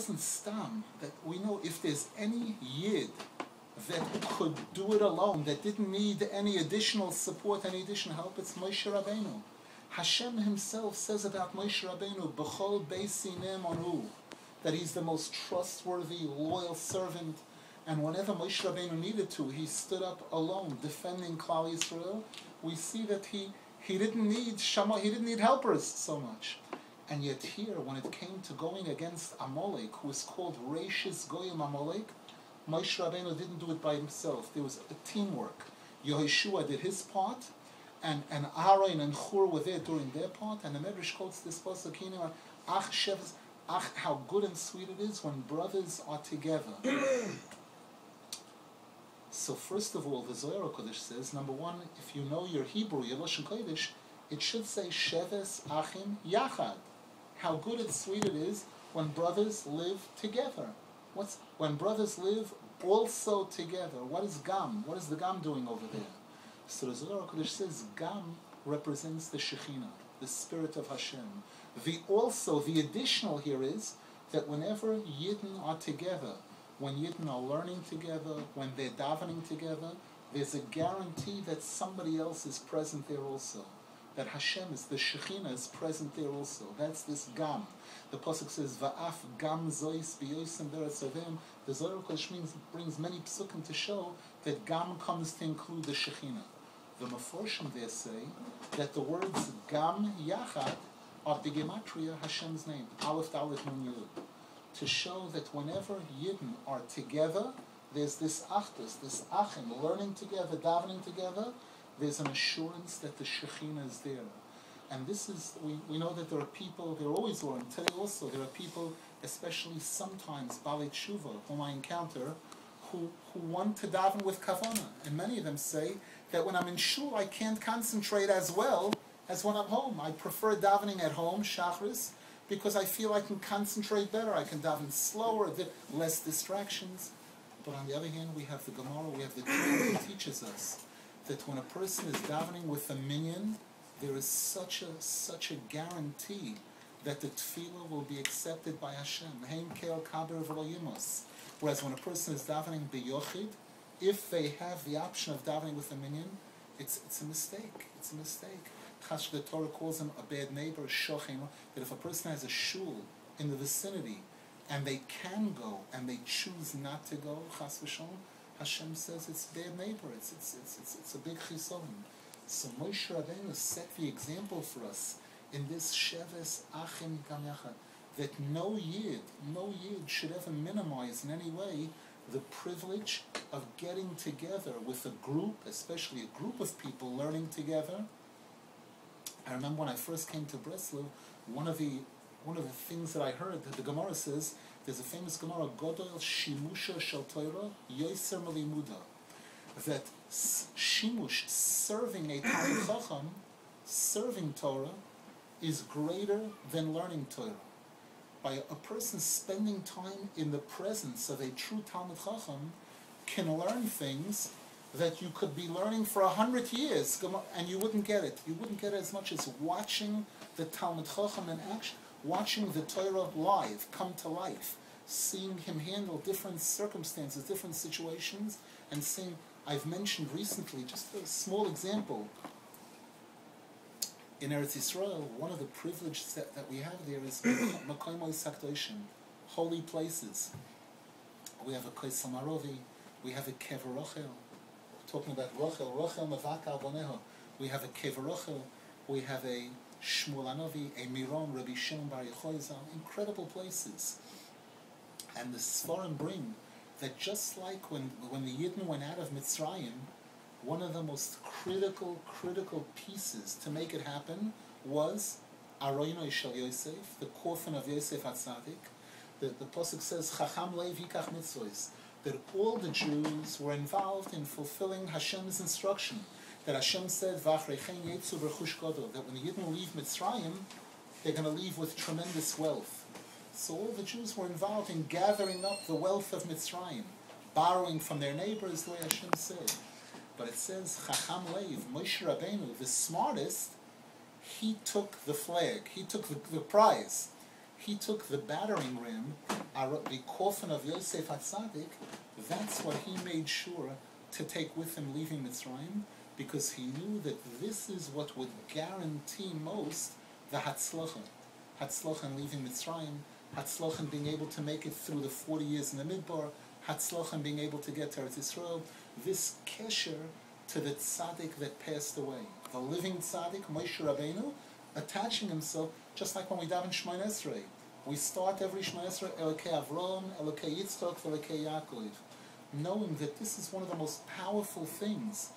wasn't stam, that we know if there's any yid that could do it alone, that didn't need any additional support, any additional help, it's Moshe Rabbeinu. Hashem himself says about Moshe Rabbeinu, B'chol beisinem onu, that he's the most trustworthy, loyal servant. And whenever Moshe Rabbeinu needed to, he stood up alone, defending Klal Yisrael. We see that he didn't need Shama, he didn't need helpers so much. And yet here, when it came to going against Amalek, who is called Reishis Goyim Amalek, Moshe Rabbeinu didn't do it by himself. There was a teamwork. Yehoshua did his part, and Aaron and Hur were there doing their part, and the Medrash quotes this pasuk, Ach Sheves, Ach, how good and sweet it is when brothers are together. So first of all, the Zohar Kodesh says, number one, if you know your Hebrew, your Lashon Kodesh, it should say Sheves Achim Yachad. How good and sweet it is when brothers live together. When brothers live also together? What is Gam? What is the Gam doing over there? So the Zohar Kodesh says Gam represents the Shekhinah, the Spirit of Hashem. The additional here is that whenever Yidden are together, when Yidden are learning together, when they're davening together, there's a guarantee that somebody else is present there also. That Hashem is, the Shekhinah is present there also. That's this Gam. The Pasuk says, Va'af Gam Zois B'yosim Beretzavim. The Zohar Kodesh brings many psukim to show that Gam comes to include the Shekhinah. The Meforshim there say that the words Gam Yachad are B'gematria Hashem's name, Aleph Dalet Nun Yud, to show that whenever Yidden are together, there's this Achdus, this Achim, learning together, davening together, there's an assurance that the Shekhinah is there. And this is, we know that there are people, they're always learning. Today also, there are people, especially sometimes, Balei Tshuva, whom I encounter, who want to daven with Kavanah. And many of them say that when I'm in shul, I can't concentrate as well as when I'm home. I prefer davening at home, Shachris, because I feel I can concentrate better. I can daven slower, less distractions. But on the other hand, we have the Gemara, we have the Torah that teaches us that when a person is davening with a minyan, there is such a guarantee that the tefillah will be accepted by Hashem. Whereas when a person is davening biyochid, if they have the option of davening with a minyan, it's a mistake. It's a mistake. The Torah calls him a bad neighbor, shochem, that if a person has a shul in the vicinity and they can go and they choose not to go, chas v'shalom, Hashem says it's bad neighbor. It's a big chisaron. So Moshe Rabbeinu set the example for us in this Sheves Achim Gam Yachad, that no yid should ever minimize in any way the privilege of getting together with a group, especially a group of people learning together. I remember when I first came to Breslov, one of the things that I heard, that the Gemara says, there's a famous Gemara, Godol Shimusha Shel Torah Yoser Melimuda, that Shimush, serving a Talmid Chacham, serving Torah, is greater than learning Torah. By a person spending time in the presence of a true Talmid Chacham can learn things that you could be learning for 100 years and you wouldn't get it. You wouldn't get it as much as watching the Talmid Chacham in action, watching the Torah live, come to life, seeing him handle different circumstances, different situations, and seeing, I've mentioned recently, just a small example, in Eretz Yisrael, one of the privileges that we have there is Makoimoi Sakdoshim, holy places. We have a Kaisel Marovi, we have a Kever Rochel, talking about Rochel Mavaka Aboneho. We have a Kever Rochel, we have a Shmuel Anovi, a Miron, Rabbi Shimon Bar Yochai, incredible places. And the Sforim bring that just like when the Yidden went out of Mitzrayim, one of the most critical pieces to make it happen was Aroinoi Shel Yosef, the coffin of Yosef HaTzadik. The Pasuk says, Chacham Leiv Yikach Mitzvos, that all the Jews were involved in fulfilling Hashem's instruction. That Hashem said, V'achreichen Yetzu B'rechush Gadol, that when the Yidden leave Mitzrayim, they're going to leave with tremendous wealth. So all the Jews were involved in gathering up the wealth of Mitzrayim, borrowing from their neighbors, the way Hashem said. But it says, Chacham Leiv, Moshe Rabbeinu, the smartest, he took the flag, he took the prize. He took the battering ram the coffin of Yosef HaTzadik, that's what he made sure to take with him leaving Mitzrayim, because he knew that this is what would guarantee most the Hatzlacha. Hatzlacha in leaving Mitzrayim, Hatzlacha in being able to make it through the 40 years in the Midbar, Hatzlacha in being able to get to Eretz Yisrael, this kesher to the tzaddik that passed away. The living tzaddik, Moshe Rabbeinu, attaching himself, just like when we daven Shemona Esrei. We start every Shemona Esrei, Elokei Avram, Elokei Yitzchak, Elokei Yaakov, knowing that this is one of the most powerful things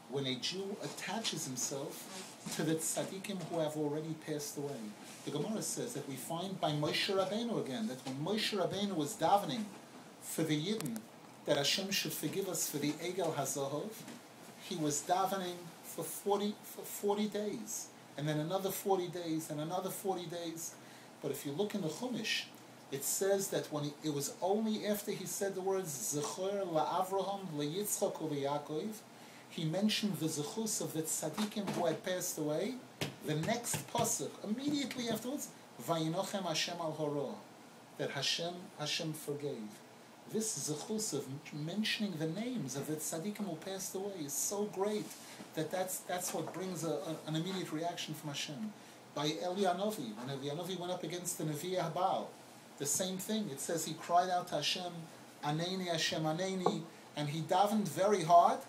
when a Jew attaches himself to the tzaddikim who have already passed away. The Gemara says that we find by Moshe Rabbeinu again, that when Moshe Rabbeinu was davening for the Yidden, that Hashem should forgive us for the Egel HaZahov, he was davening for 40 days, and then another 40 days, and another 40 days. But if you look in the Chumash, it says that when it was only after he said the words Zechor la'Avraham, le'Yitzchak, le'Yaakov, he mentioned the zechus of the tzaddikim who had passed away. The next pasuk, immediately afterwards, Vayinochem Hashem al horo, that Hashem forgave. This zechus of mentioning the names of the tzaddikim who passed away is so great that that's what brings an immediate reaction from Hashem. By Eli Hanavi, when Eli Hanavi went up against the Nevi Habal, the same thing. It says he cried out to Hashem, Aneni Hashem Aneni, and he davened very hard.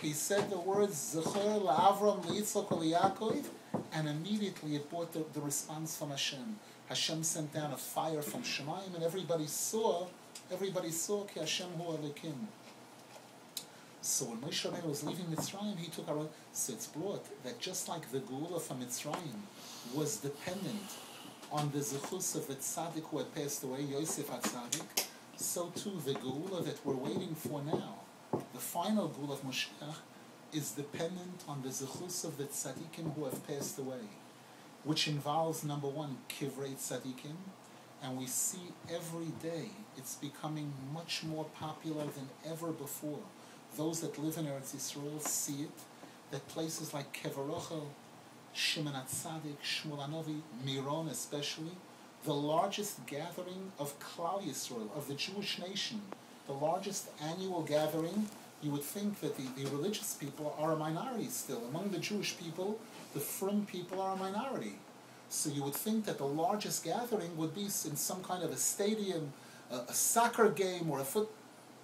He said the words Zechor la'Avram, le'Yitzchak, le'Yaakov, and immediately it brought the response from Hashem. Hashem sent down a fire from Shemayim, and everybody saw Ki Hashem hu Elokim. So when Moshe Rabbeinu was leaving Mitzrayim, he took our. So it's brought that just like the Geula from Mitzrayim was dependent on the zechus of the tzaddik who had passed away, Yosef HaTzadik, so too the Geula that we're waiting for now, the final Geula of Moshiach, is dependent on the zechus of the tzaddikim who have passed away, which involves, number one, kivrei tzaddikim, and we see every day it's becoming much more popular than ever before. Those that live in Eretz Yisrael see it, that places like Kever Rochel, Shimon HaTzadik, Shmuel HaNovi, Miron especially, the largest gathering of Klal Yisrael, of the Jewish nation, the largest annual gathering. You would think that the religious people are a minority still. Among the Jewish people, the frum people are a minority. So you would think that the largest gathering would be in some kind of a stadium, a soccer game, or a foot.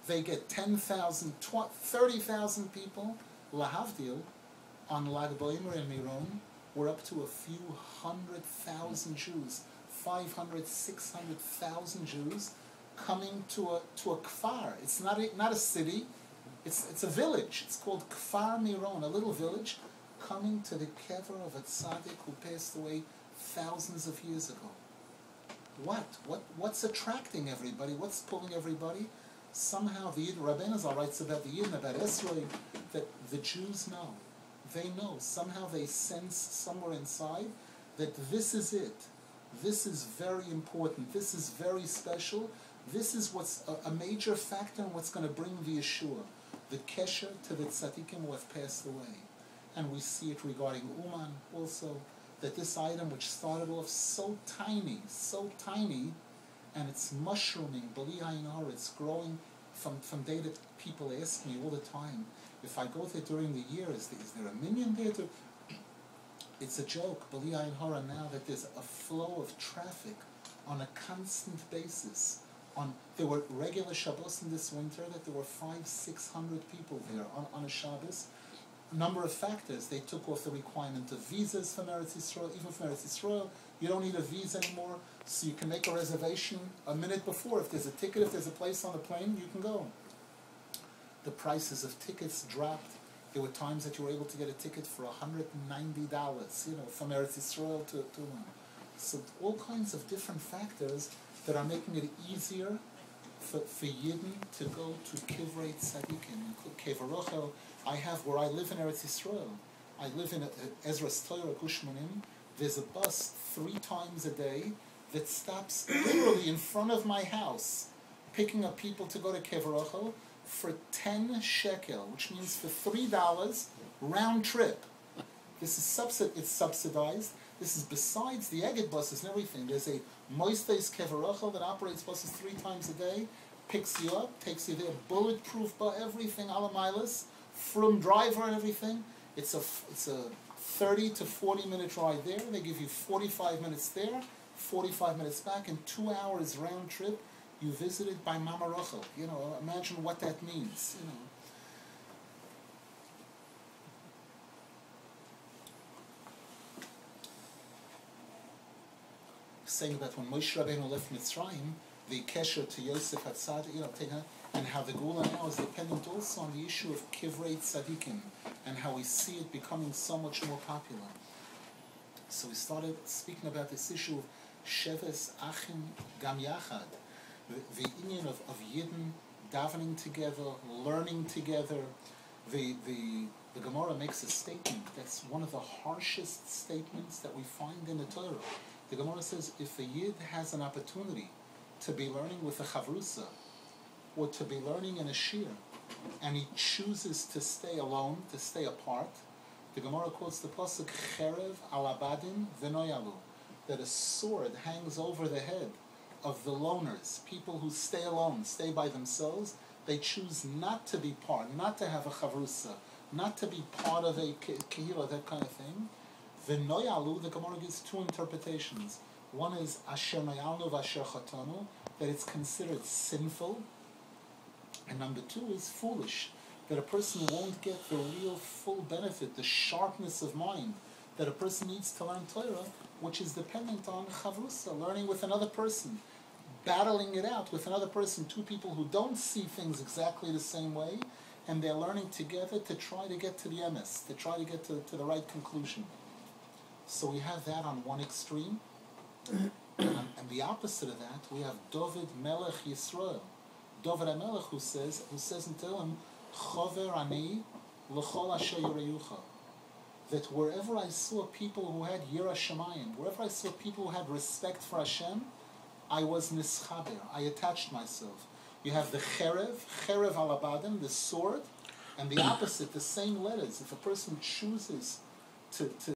They get 10,000, 30,000 people. Lahavdil, on Lag BaOmer and Miron, we're up to a few 100,000 Jews, 500, 600,000 Jews coming to a kfar. It's not a city. It's a village. It's called Kfar Miron, a little village, coming to the kever of a tzaddik who passed away thousands of years ago. What's attracting everybody? What's pulling everybody? Somehow the Yid, Rabbeinu Zal writes about the Yid, about Esrei, that the Jews know. They know. Somehow they sense somewhere inside that this is it. This is very important. This is very special. This is what's a major factor in what's going to bring the Yeshua, the kesher to the tzaddikim who have passed away. And we see it regarding Uman also, that this item which started off so tiny, and it's mushrooming, b'li ayin hara, it's growing from day to people ask me all the time, if I go there during the year, is there a minion there? It's a joke, b'li ayin hara, now that there's a flow of traffic on a constant basis. There were regular Shabbos in this winter that there were 500-600 people there on a Shabbos. A number of factors. They took off the requirement of visas from Eretz Yisrael. Even from Eretz Yisrael, you don't need a visa anymore, so you can make a reservation a minute before. If there's a ticket, if there's a place on the plane, you can go. The prices of tickets dropped. There were times that you were able to get a ticket for $190, from Eretz Yisrael to So all kinds of different factors that are making it easier for Yidden to go to Kivrei Tzadikim, Kever Rochel. Where I live in Eretz Yisrael, I live in Ezra's Torah, Gushmanim. There's a bus 3 times a day that stops literally in front of my house, picking up people to go to Kever Rochel for 10 shekel, which means for $3 round trip. This is it's subsidized. This is besides the Egged buses and everything. There's a Moistes Kevarachel that operates buses 3 times a day, picks you up, takes you there, bulletproof, everything, alamilas, from driver and everything. It's a 30 to 40 minute ride there. They give you 45 minutes there, 45 minutes back, and 2 hours round trip. You visited by Mama Rachel. Imagine what that means. Saying that when Moshe Rabbeinu left Mitzrayim, the kesher to Yosef Hatzad, and how the Gula now is dependent also on the issue of Kivrei Tzadikim, and how we see it becoming so much more popular. So we started speaking about this issue of Sheves Achim Gam Yachad, the inyan of Yidden davening together, learning together. The Gemara makes a statement that's one of the harshest statements that we find in the Torah. The Gemara says, if a Yid has an opportunity to be learning with a chavrusa, or to be learning in a shir, and he chooses to stay alone, to stay apart, the Gemara quotes the pasuk, Cherev al abadin v'noyalu, that a sword hangs over the head of the loners, people who stay alone, stay by themselves. They choose not to be part, not to have a chavrusa, not to be part of a kehila, that kind of thing. V'noyalu, the Gemara gives 2 interpretations. One is asher noyalnu v'asher chatanu, that it's considered sinful. And number 2 is foolish, that a person won't get the real full benefit, the sharpness of mind that a person needs to learn Torah, which is dependent on chavrusa, learning with another person, battling it out with another person, 2 people who don't see things exactly the same way, and they're learning together to try to get to the emes, to try to get to the right conclusion. So we have that on one extreme, and the opposite of that, we have David Melech Yisrael. David HaMelech who says in Tehillim, Chover ani l'chol asher yireyucha, that wherever I saw people who had Yira Shemayim, wherever I saw people who had respect for Hashem, I was nischaber, I attached myself. You have the Cherev al abadim, the sword, and the opposite, the same letters. If a person chooses to